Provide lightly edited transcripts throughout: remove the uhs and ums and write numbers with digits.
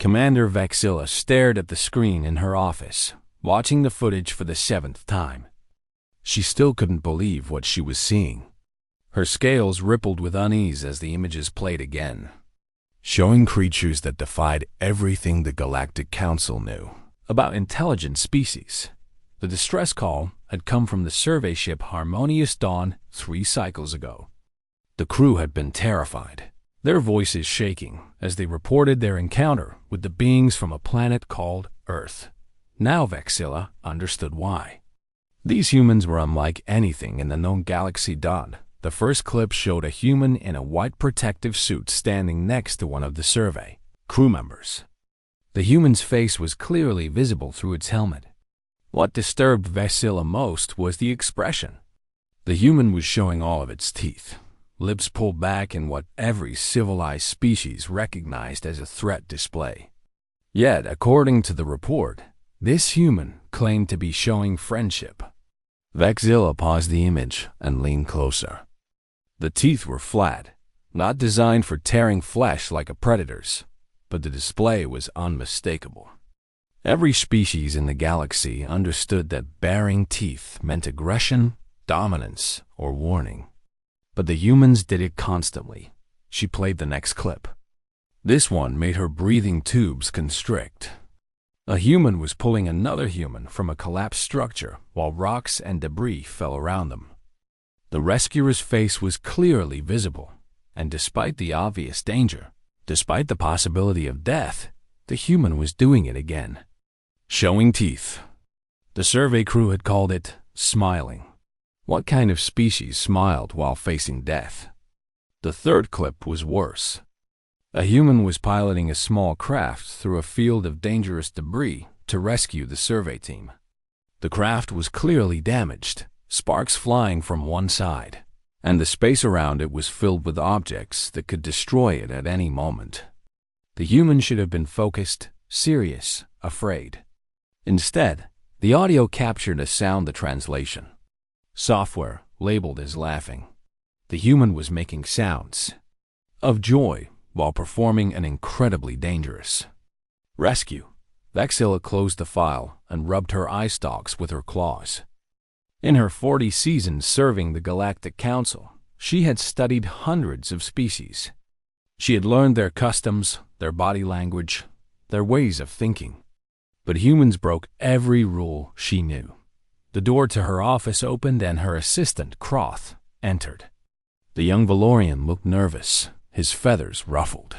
Commander Vexilla stared at the screen in her office, watching the footage for the 7th time. She still couldn't believe what she was seeing. Her scales rippled with unease as the images played again, showing creatures that defied everything the Galactic Council knew about intelligent species. The distress call had come from the survey ship Harmonious Dawn 3 cycles ago. The crew had been terrified, their voices shaking as they reported their encounter with the beings from a planet called Earth. Now Vexilla understood why. These humans were unlike anything in the known galaxy. The first clip showed a human in a white protective suit standing next to one of the survey crew members. The human's face was clearly visible through its helmet. What disturbed Vexilla most was the expression. The human was showing all of its teeth, lips pulled back in what every civilized species recognized as a threat display. Yet, according to the report, this human claimed to be showing friendship. Vexilla paused the image and leaned closer. The teeth were flat, not designed for tearing flesh like a predator's, but the display was unmistakable. Every species in the galaxy understood that baring teeth meant aggression, dominance, or warning. But the humans did it constantly. She played the next clip. This one made her breathing tubes constrict. A human was pulling another human from a collapsed structure while rocks and debris fell around them. The rescuer's face was clearly visible, and despite the obvious danger, despite the possibility of death, the human was doing it again. Showing teeth. The survey crew had called it smiling. What kind of species smiled while facing death? The third clip was worse. A human was piloting a small craft through a field of dangerous debris to rescue the survey team. The craft was clearly damaged, sparks flying from one side, and the space around it was filled with objects that could destroy it at any moment. The human should have been focused, serious, afraid. Instead, the audio captured a sound the translation. Software labeled as laughing. The human was making sounds of joy while performing an incredibly dangerous rescue. Vexilla closed the file and rubbed her eye stalks with her claws. In her 40 seasons serving the Galactic Council, she had studied hundreds of species. She had learned their customs, their body language, their ways of thinking. But humans broke every rule she knew. The door to her office opened and her assistant, Croth, entered. The young Valorian looked nervous, his feathers ruffled.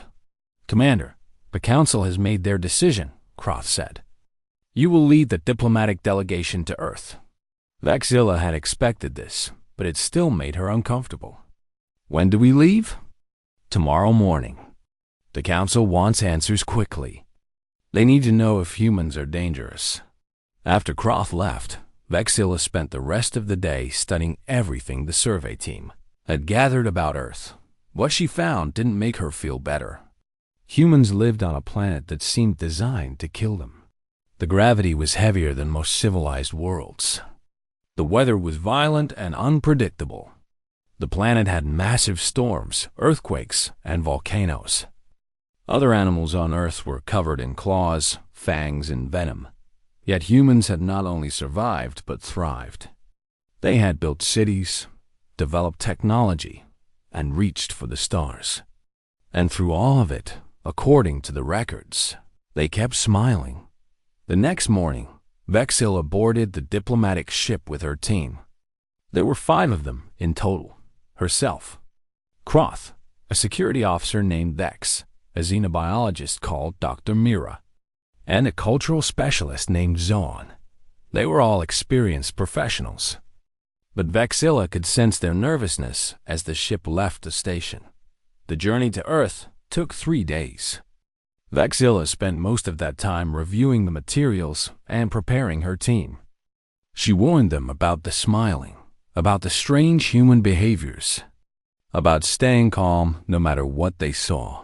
"Commander, the Council has made their decision," Croth said. "You will lead the diplomatic delegation to Earth." Vexilla had expected this, but it still made her uncomfortable. "When do we leave?" "Tomorrow morning. The Council wants answers quickly. They need to know if humans are dangerous." After Croth left, Vexilla spent the rest of the day studying everything the survey team had gathered about Earth. What she found didn't make her feel better. Humans lived on a planet that seemed designed to kill them. The gravity was heavier than most civilized worlds. The weather was violent and unpredictable. The planet had massive storms, earthquakes, and volcanoes. Other animals on Earth were covered in claws, fangs, and venom. Yet humans had not only survived but thrived. They had built cities, developed technology, and reached for the stars. And through all of it, according to the records, they kept smiling. The next morning, Vexilla boarded the diplomatic ship with her team. There were 5 of them in total. Herself, Croth, a security officer named Vex, a xenobiologist called Dr. Mira, and a cultural specialist named Zoan. They were all experienced professionals. But Vexilla could sense their nervousness as the ship left the station. The journey to Earth took 3 days. Vexilla spent most of that time reviewing the materials and preparing her team. She warned them about the smiling, about the strange human behaviors, about staying calm no matter what they saw.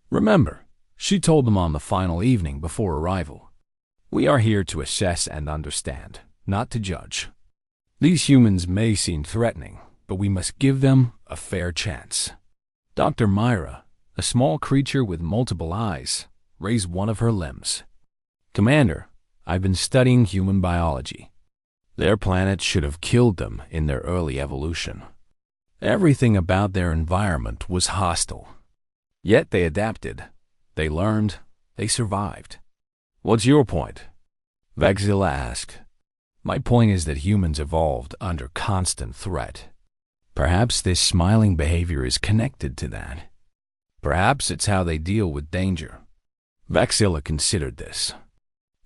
Remember, she told them on the final evening before arrival, "We are here to assess and understand, not to judge. These humans may seem threatening, but we must give them a fair chance." Dr. Myra, a small creature with multiple eyes, raised one of her limbs. "Commander, I've been studying human biology. Their planet should have killed them in their early evolution. Everything about their environment was hostile. Yet they adapted. They learned. They survived." "What's your point?" Vexilla asked. "My point is that humans evolved under constant threat. Perhaps this smiling behavior is connected to that. Perhaps it's how they deal with danger." Vexilla considered this.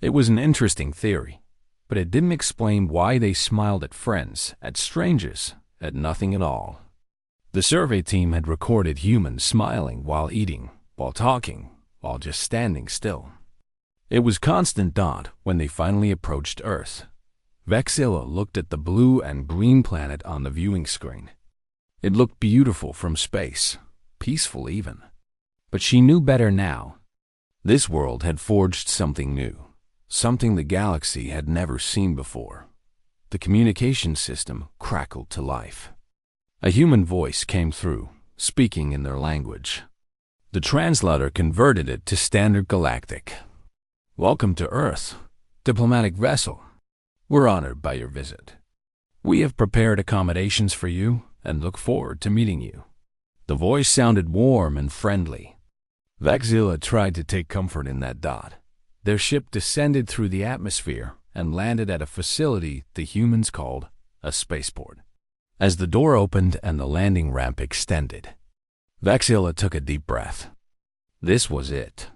It was an interesting theory, but it didn't explain why they smiled at friends, at strangers, at nothing at all. The survey team had recorded humans smiling while eating, while talking, while just standing still. It was constant dawn when they finally approached Earth. Vexilla looked at the blue and green planet on the viewing screen. It looked beautiful from space, peaceful even. But she knew better now. This world had forged something new, something the galaxy had never seen before. The communication system crackled to life. A human voice came through, speaking in their language. The translator converted it to Standard Galactic. "Welcome to Earth, diplomatic vessel. We're honored by your visit. We have prepared accommodations for you and look forward to meeting you." The voice sounded warm and friendly. Vexilla tried to take comfort in that dot. Their ship descended through the atmosphere and landed at a facility the humans called a spaceport. As the door opened and the landing ramp extended, Vexilla took a deep breath. This was it.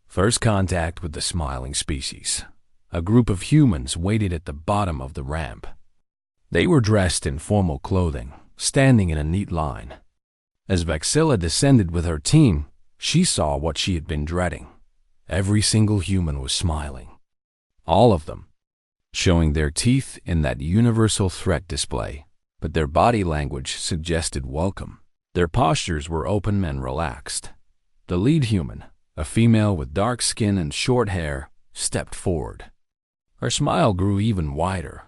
First contact with the smiling species. A group of humans waited at the bottom of the ramp. They were dressed in formal clothing, standing in a neat line. As Vexilla descended with her team, she saw what she had been dreading. Every single human was smiling. All of them, showing their teeth in that universal threat display, but their body language suggested welcome. Their postures were open and relaxed. The lead human, a female with dark skin and short hair, stepped forward. Her smile grew even wider.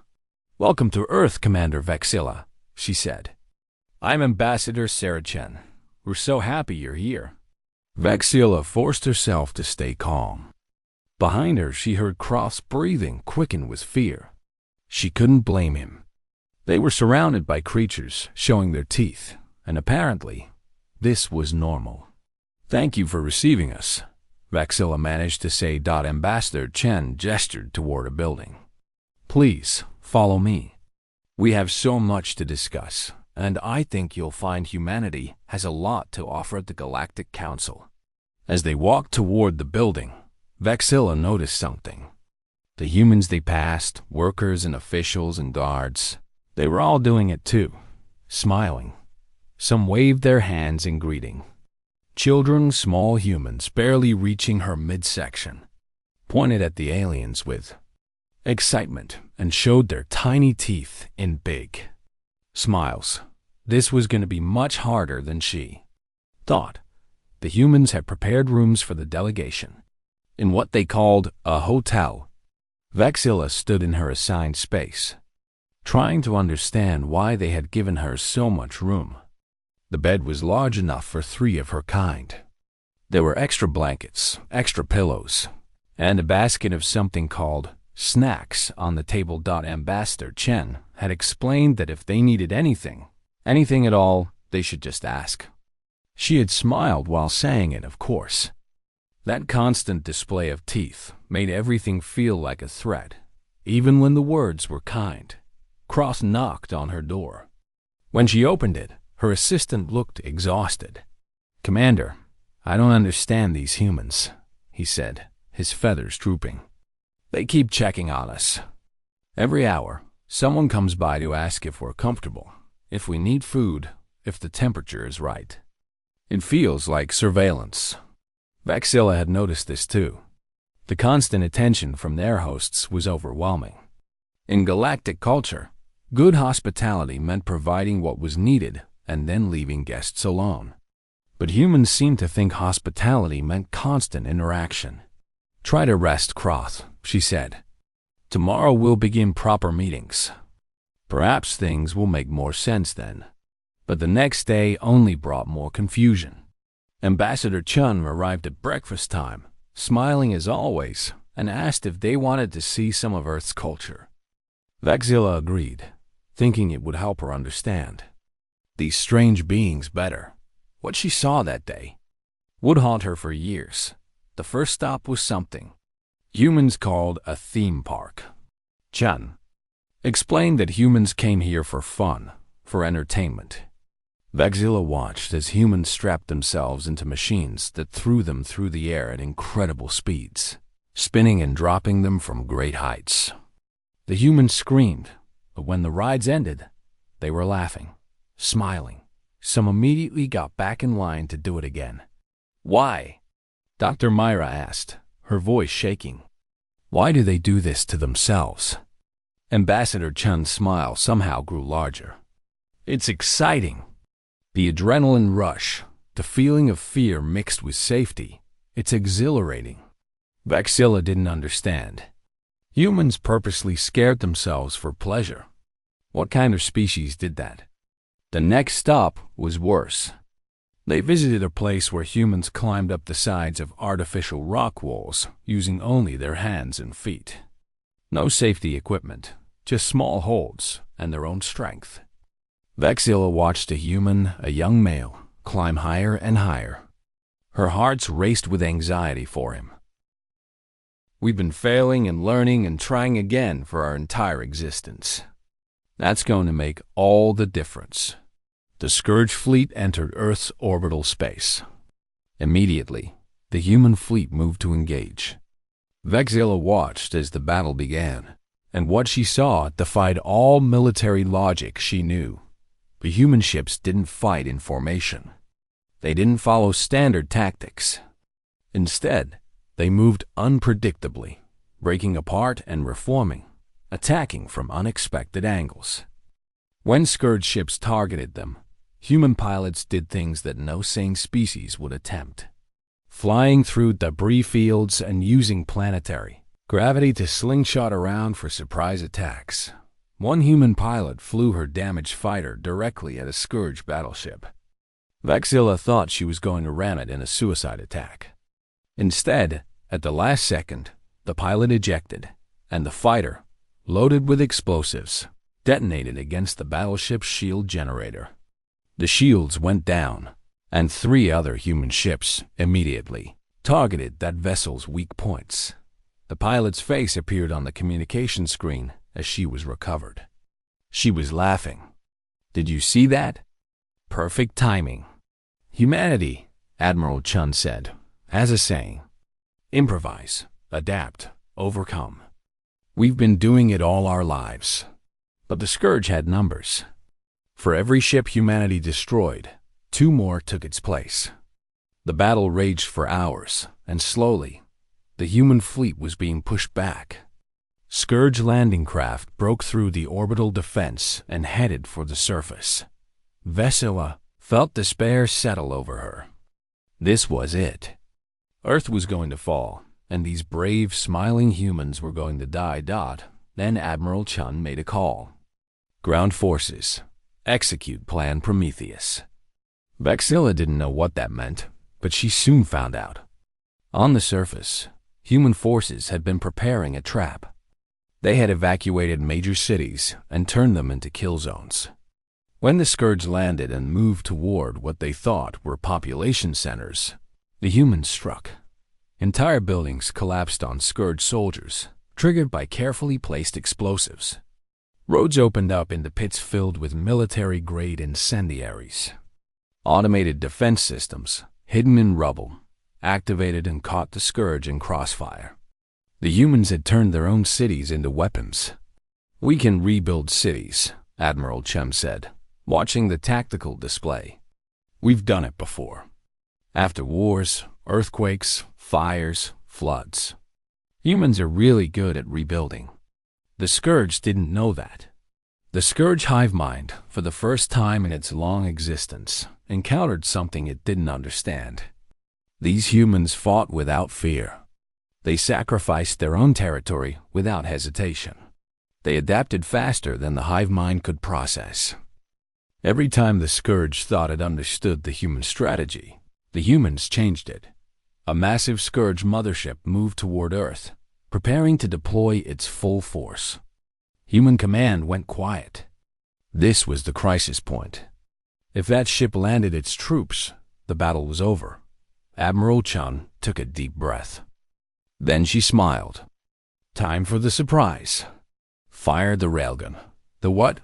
"Welcome to Earth, Commander Vexilla," she said. "I'm Ambassador Sarah Chen. We're so happy you're here." Vexilla forced herself to stay calm. Behind her, she heard Croft's breathing quicken with fear. She couldn't blame him. They were surrounded by creatures showing their teeth, and apparently, this was normal. "Thank you for receiving us," Vexilla managed to say. Ambassador Chen gestured toward a building. "Please, follow me. We have so much to discuss, and I think you'll find humanity has a lot to offer at the Galactic Council." As they walked toward the building, Vexilla noticed something. The humans they passed, workers and officials and guards, they were all doing it too, smiling. Some waved their hands in greeting. Children, small humans barely reaching her midsection, pointed at the aliens with excitement and showed their tiny teeth in big smiles. This was going to be much harder than she thought. The humans had prepared rooms for the delegation in what they called a hotel. Vexilla stood in her assigned space, trying to understand why they had given her so much room. The bed was large enough for 3 of her kind. There were extra blankets, extra pillows, and a basket of something called snacks on the table. Ambassador Chen had explained that if they needed anything at all, they should just ask. She had smiled while saying it, of course. That constant display of teeth made everything feel like a threat, even when the words were kind. Cross knocked on her door. When she opened it, her assistant looked exhausted. "Commander, I don't understand these humans," he said, his feathers drooping. "They keep checking on us. Every hour, someone comes by to ask if we're comfortable, if we need food, if the temperature is right. It feels like surveillance." Vexilla had noticed this too. The constant attention from their hosts was overwhelming. In galactic culture, good hospitality meant providing what was needed and then leaving guests alone. But humans seemed to think hospitality meant constant interaction. "Try to rest, Croth," she said. "Tomorrow we'll begin proper meetings. Perhaps things will make more sense then." But the next day only brought more confusion. Ambassador Chun arrived at breakfast time, smiling as always, and asked if they wanted to see some of Earth's culture. Vexilla agreed, thinking it would help her understand these strange beings better. What she saw that day would haunt her for years. The first stop was something humans called a theme park. Chun explained that humans came here for fun, for entertainment. Vexilla watched as humans strapped themselves into machines that threw them through the air at incredible speeds, spinning and dropping them from great heights. The humans screamed, but when the rides ended, they were laughing, smiling. Some immediately got back in line to do it again. Why? Dr. Myra asked, her voice shaking. Why do they do this to themselves? Ambassador Chun's smile somehow grew larger. It's exciting. The adrenaline rush, the feeling of fear mixed with safety, it's exhilarating. Vexilla didn't understand. Humans purposely scared themselves for pleasure. What kind of species did that? The next stop was worse. They visited a place where humans climbed up the sides of artificial rock walls using only their hands and feet. No safety equipment, just small holds and their own strength. Vexilla watched a young male, climb higher and higher. Her heart raced with anxiety for him. We've been failing and learning and trying again for our entire existence. That's going to make all the difference. The Scourge fleet entered Earth's orbital space. Immediately, the human fleet moved to engage. Vexilla watched as the battle began, and what she saw defied all military logic she knew. The human ships didn't fight in formation. They didn't follow standard tactics. Instead, they moved unpredictably, breaking apart and reforming, attacking from unexpected angles. When Scourge ships targeted them, human pilots did things that no sane species would attempt. Flying through debris fields and using planetary gravity to slingshot around for surprise attacks. One human pilot flew her damaged fighter directly at a Scourge battleship. Vexilla thought she was going to ram it in a suicide attack. Instead, at the last second, the pilot ejected, and the fighter, loaded with explosives, detonated against the battleship's shield generator. The shields went down, and 3 other human ships immediately targeted that vessel's weak points. The pilot's face appeared on the communication screen as she was recovered. She was laughing. Did you see that? Perfect timing. Humanity, Admiral Chun said, has a saying. Improvise, adapt, overcome. We've been doing it all our lives. But the Scourge had numbers. For every ship humanity destroyed, 2 more took its place. The battle raged for hours, and slowly, the human fleet was being pushed back. Scourge landing craft broke through the orbital defense and headed for the surface. Vexilla felt despair settle over her. This was it. Earth was going to fall, and these brave, smiling humans were going to die. Then Admiral Chun made a call. Ground forces, execute Plan Prometheus. Vexilla didn't know what that meant, but she soon found out. On the surface, human forces had been preparing a trap. They had evacuated major cities and turned them into kill zones. When the Scourge landed and moved toward what they thought were population centers, the humans struck. Entire buildings collapsed on Scourge soldiers, triggered by carefully placed explosives. Roads opened up into pits filled with military-grade incendiaries. Automated defense systems, hidden in rubble, activated and caught the Scourge in crossfire. The humans had turned their own cities into weapons. We can rebuild cities, Admiral Chun said, watching the tactical display. We've done it before. After wars, earthquakes, fires, floods. Humans are really good at rebuilding. The Scourge didn't know that. The Scourge hive mind, for the first time in its long existence, encountered something it didn't understand. These humans fought without fear. They sacrificed their own territory without hesitation. They adapted faster than the hive mind could process. Every time the Scourge thought it understood the human strategy, the humans changed it. A massive Scourge mothership moved toward Earth, preparing to deploy its full force. Human command went quiet. This was the crisis point. If that ship landed its troops, the battle was over. Admiral Chun took a deep breath. Then she smiled. Time for the surprise. Fire the railgun. The what?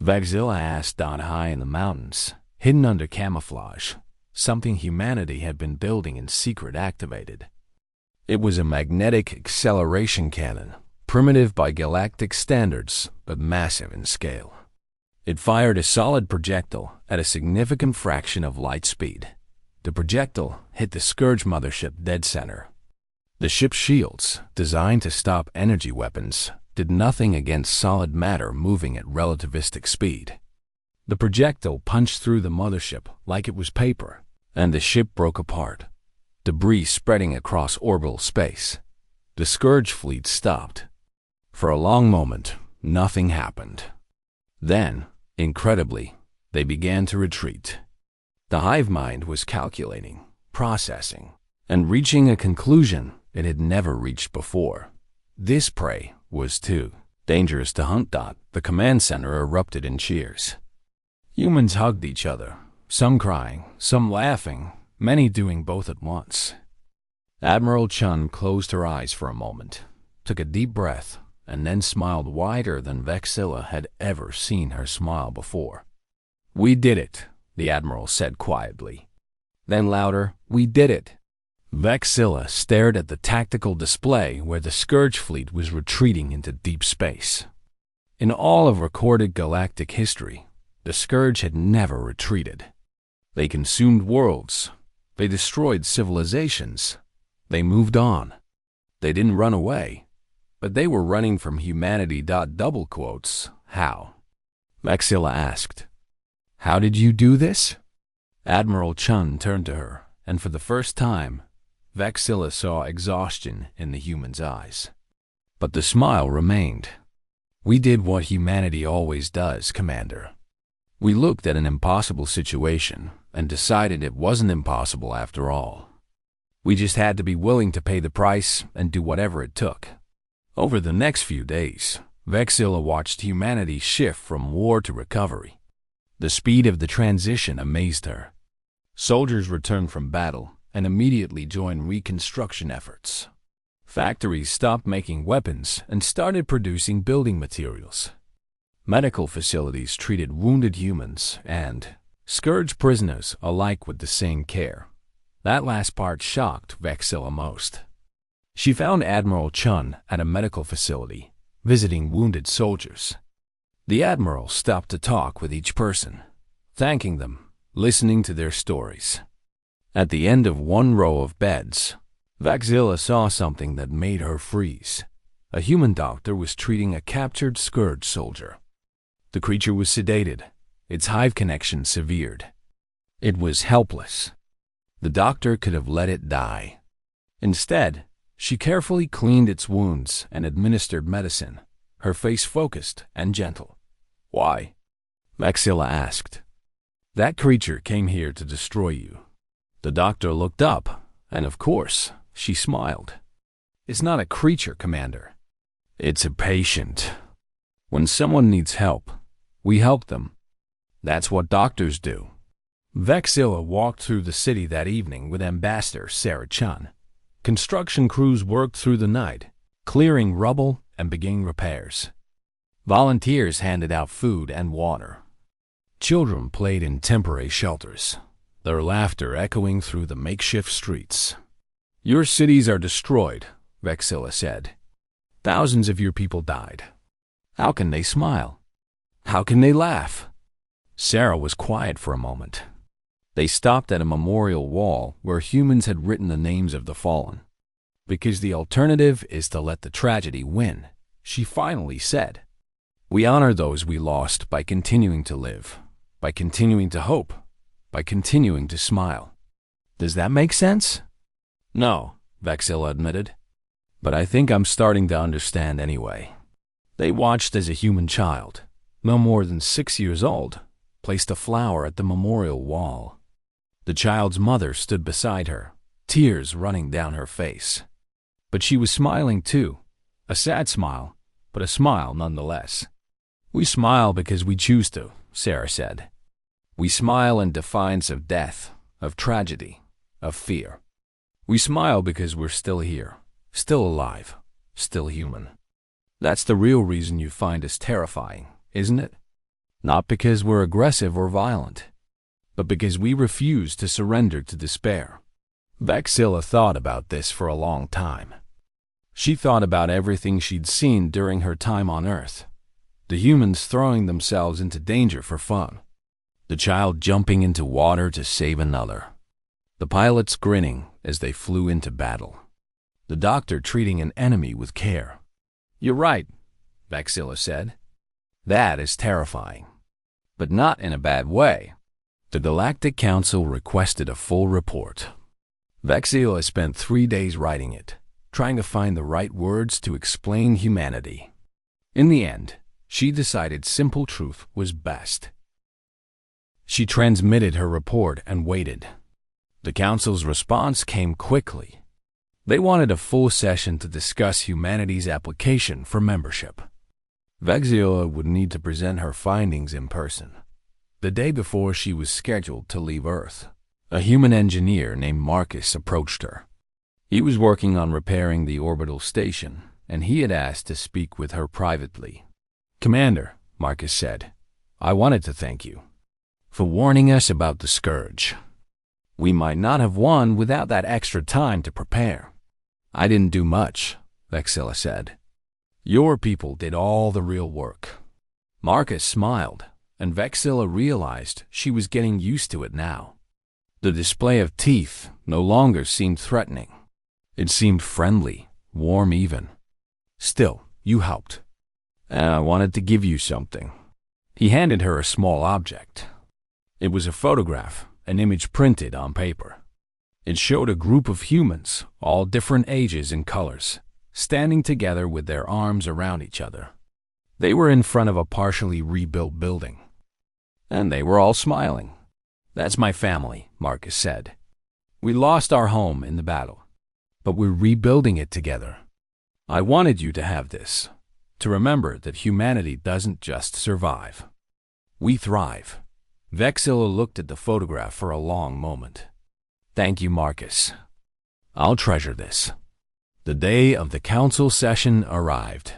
Vexilla asked down high in the mountains, hidden under camouflage. Something humanity had been building in secret activated. It was a magnetic acceleration cannon, primitive by galactic standards, but massive in scale. It fired a solid projectile at a significant fraction of light speed. The projectile hit the Scourge mothership dead center. The ship's shields, designed to stop energy weapons, did nothing against solid matter moving at relativistic speed. The projectile punched through the mothership like it was paper, and the ship broke apart, debris spreading across orbital space. The Scourge fleet stopped. For a long moment, nothing happened. Then, incredibly, they began to retreat. The hive mind was calculating, processing, and reaching a conclusion it had never reached before. This prey was too dangerous to hunt. The command center erupted in cheers. Humans hugged each other, some crying, some laughing, many doing both at once. Admiral Chun closed her eyes for a moment, took a deep breath, and then smiled wider than Vexilla had ever seen her smile before. "We did it," the Admiral said quietly. Then louder, "We did it." Vexilla stared at the tactical display where the Scourge fleet was retreating into deep space. In all of recorded galactic history, the Scourge had never retreated. They consumed worlds. They destroyed civilizations. They moved on. They didn't run away, but they were running from humanity. Double quotes. How? Vexilla asked. How did you do this? Admiral Chun turned to her, and for the first time, Vexilla saw exhaustion in the human's eyes. But the smile remained. We did what humanity always does, Commander. We looked at an impossible situation and decided it wasn't impossible after all. We just had to be willing to pay the price and do whatever it took. Over the next few days, Vexilla watched humanity shift from war to recovery. The speed of the transition amazed her. Soldiers returned from battle and immediately joined reconstruction efforts. Factories stopped making weapons and started producing building materials. Medical facilities treated wounded humans and Scourge prisoners alike with the same care. That last part shocked Vexilla most. She found Admiral Chun at a medical facility, visiting wounded soldiers. The Admiral stopped to talk with each person, thanking them, listening to their stories. At the end of one row of beds, Vexilla saw something that made her freeze. A human doctor was treating a captured Scourge soldier. The creature was sedated, its hive connection severed. It was helpless. The doctor could have let it die. Instead, she carefully cleaned its wounds and administered medicine, her face focused and gentle. Why? Vexilla asked. That creature came here to destroy you. The doctor looked up, and of course, she smiled. It's not a creature, Commander. It's a patient. When someone needs help, we help them. That's what doctors do. Vexilla walked through the city that evening with Ambassador Sarah Chun. Construction crews worked through the night, clearing rubble and beginning repairs. Volunteers handed out food and water. Children played in temporary shelters, their laughter echoing through the makeshift streets. Your cities are destroyed, Vexilla said. Thousands of your people died. How can they smile? How can they laugh? Sarah was quiet for a moment. They stopped at a memorial wall where humans had written the names of the fallen. Because the alternative is to let the tragedy win, she finally said. We honor those we lost by continuing to live, by continuing to hope, by continuing to smile. Does that make sense? No, Vexilla admitted. But I think I'm starting to understand anyway. They watched as a human child, no more than 6 years old, placed a flower at the memorial wall. The child's mother stood beside her, tears running down her face. But she was smiling too, a sad smile, but a smile nonetheless. "We smile because we choose to," Sarah said. "We smile in defiance of death, of tragedy, of fear. We smile because we're still here, still alive, still human. That's the real reason you find us terrifying, isn't it? Not because we're aggressive or violent, but because we refuse to surrender to despair." Vexilla thought about this for a long time. She thought about everything she'd seen during her time on Earth. The humans throwing themselves into danger for fun. The child jumping into water to save another. The pilots grinning as they flew into battle. The doctor treating an enemy with care. "You're right," Vexilla said. "That is terrifying. But not in a bad way." The Galactic Council requested a full report. Vexilla spent 3 days writing it, trying to find the right words to explain humanity. In the end, she decided simple truth was best. She transmitted her report and waited. The Council's response came quickly. They wanted a full session to discuss humanity's application for membership. Vexilla would need to present her findings in person. The day before she was scheduled to leave Earth, a human engineer named Marcus approached her. He was working on repairing the orbital station, and he had asked to speak with her privately. "Commander," Marcus said, "I wanted to thank you for warning us about the Scourge. We might not have won without that extra time to prepare." "I didn't do much," Vexilla said. "Your people did all the real work." Marcus smiled, and Vexilla realized she was getting used to it now. The display of teeth no longer seemed threatening. It seemed friendly, warm even. "Still, you helped. And I wanted to give you something." He handed her a small object. It was a photograph, an image printed on paper. It showed a group of humans, all different ages and colors, standing together with their arms around each other. They were in front of a partially rebuilt building. And they were all smiling. "That's my family," Marcus said. "We lost our home in the battle, but we're rebuilding it together. I wanted you to have this, to remember that humanity doesn't just survive. We thrive." Vexilla looked at the photograph for a long moment. "Thank you, Marcus. I'll treasure this." The day of the council session arrived.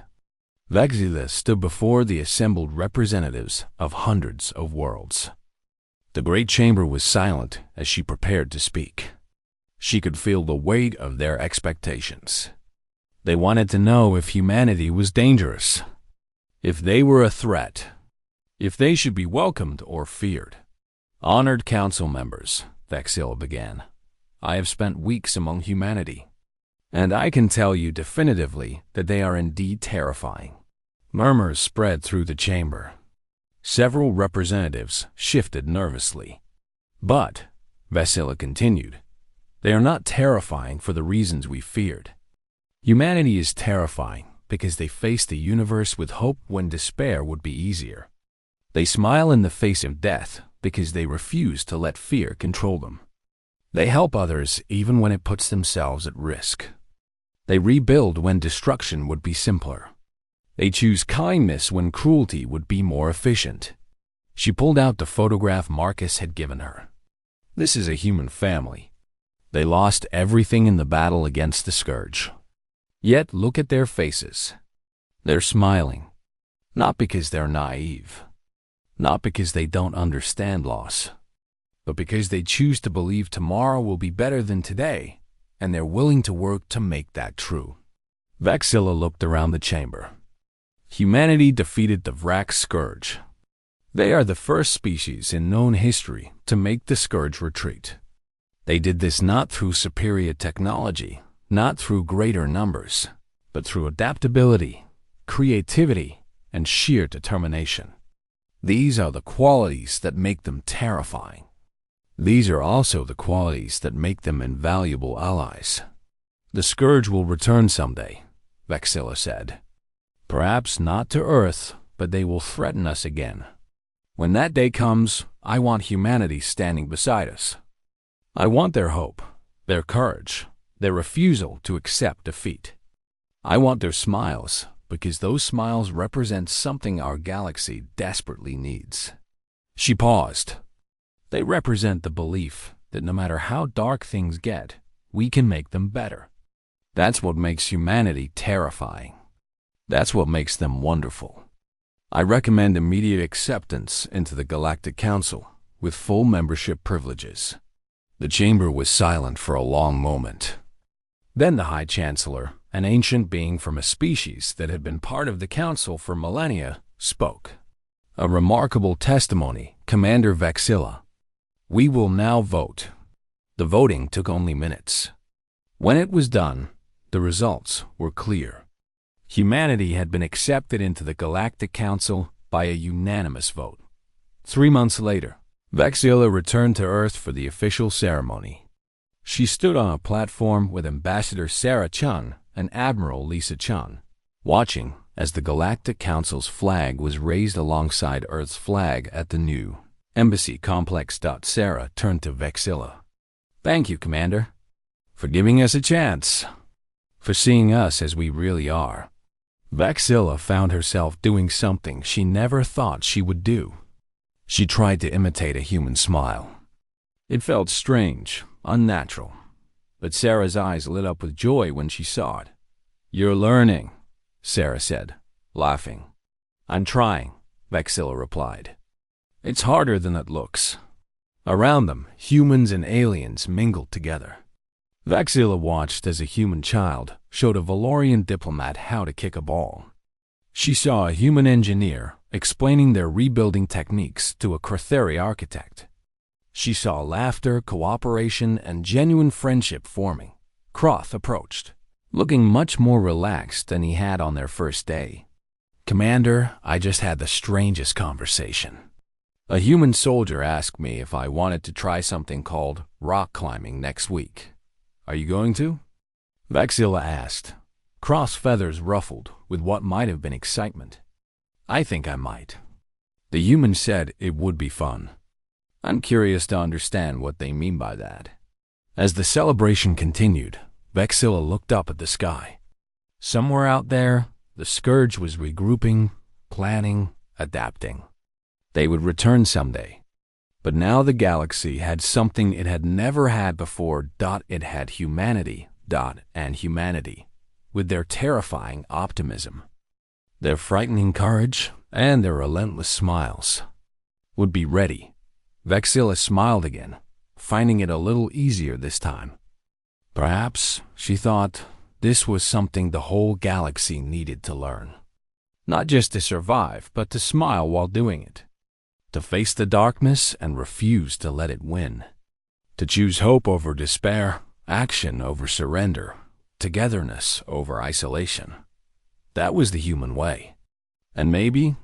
Vexilla stood before the assembled representatives of hundreds of worlds. The great chamber was silent as she prepared to speak. She could feel the weight of their expectations. They wanted to know if humanity was dangerous, if they were a threat, if they should be welcomed or feared. "Honored council members," Vexilla began, "I have spent weeks among humanity, and I can tell you definitively that they are indeed terrifying." Murmurs spread through the chamber. Several representatives shifted nervously. "But," Vexilla continued, "they are not terrifying for the reasons we feared. Humanity is terrifying because they face the universe with hope when despair would be easier. They smile in the face of death because they refuse to let fear control them. They help others even when it puts themselves at risk. They rebuild when destruction would be simpler. They choose kindness when cruelty would be more efficient." She pulled out the photograph Marcus had given her. "This is a human family. They lost everything in the battle against the Scourge. Yet look at their faces. They're smiling, not because they're naive, not because they don't understand loss, but because they choose to believe tomorrow will be better than today, and they're willing to work to make that true." Vexilla looked around the chamber. Humanity defeated the Vrak Scourge. They are the first species in known history to make the Scourge retreat. They did this not through superior technology, not through greater numbers, but through adaptability, creativity, and sheer determination. These are the qualities that make them terrifying. These are also the qualities that make them invaluable allies. "The Scourge will return someday," Vexilla said. "Perhaps not to Earth, but they will threaten us again. When that day comes, I want humanity standing beside us. I want their hope, their courage, their refusal to accept defeat. I want their smiles, because those smiles represent something our galaxy desperately needs. She paused. They represent the belief that no matter how dark things get, we can make them better. That's what makes humanity terrifying. That's what makes them wonderful. I recommend immediate acceptance into the Galactic Council with full membership privileges. The chamber was silent for a long moment. Then the High Chancellor, an ancient being from a species that had been part of the Council for millennia, spoke. A remarkable testimony, Commander Vexilla. We will now vote. The voting took only minutes. When it was done, the results were clear. Humanity had been accepted into the Galactic Council by a unanimous vote. 3 months later, Vexilla returned to Earth for the official ceremony. She stood on a platform with Ambassador Sarah Chun and Admiral Lisa Chun, watching as the Galactic Council's flag was raised alongside Earth's flag at the new Embassy Complex. Sarah turned to Vexilla. Thank you, Commander, for giving us a chance, for seeing us as we really are. Vexilla found herself doing something she never thought she would do. She tried to imitate a human smile. It felt strange, unnatural, but Sarah's eyes lit up with joy when she saw it. You're learning, Sarah said, laughing. I'm trying, Vexilla replied. It's harder than it looks. Around them, humans and aliens mingled together. Vexilla watched as a human child showed a Valorian diplomat how to kick a ball. She saw a human engineer explaining their rebuilding techniques to a Crotheri architect. She saw laughter, cooperation, and genuine friendship forming. Croth approached, looking much more relaxed than he had on their first day. Commander, I just had the strangest conversation. A human soldier asked me if I wanted to try something called rock climbing next week. Are you going to? Vexilla asked. Croth's feathers ruffled with what might have been excitement. I think I might. The human said it would be fun. I'm curious to understand what they mean by that. As the celebration continued, Vexilla looked up at the sky. Somewhere out there, the Scourge was regrouping, planning, adapting. They would return someday. But now the galaxy had something it had never had before. It had humanity. And humanity, with their terrifying optimism, their frightening courage, and their relentless smiles, would be ready. Vexilla smiled again, finding it a little easier this time. Perhaps, she thought, this was something the whole galaxy needed to learn. Not just to survive, but to smile while doing it. To face the darkness and refuse to let it win. To choose hope over despair, action over surrender, togetherness over isolation. That was the human way. And maybe,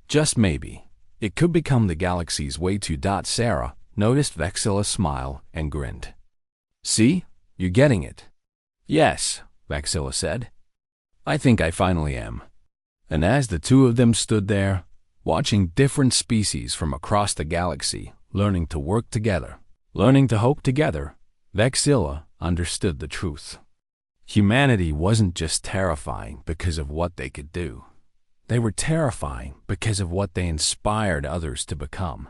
just maybe, it could become the galaxy's way to. Sarah noticed Vexilla's smile and grinned. See, you're getting it. Yes, Vexilla said. I think I finally am. And as the two of them stood there, watching different species from across the galaxy, learning to work together, learning to hope together, Vexilla understood the truth. Humanity wasn't just terrifying because of what they could do. They were terrifying because of what they inspired others to become.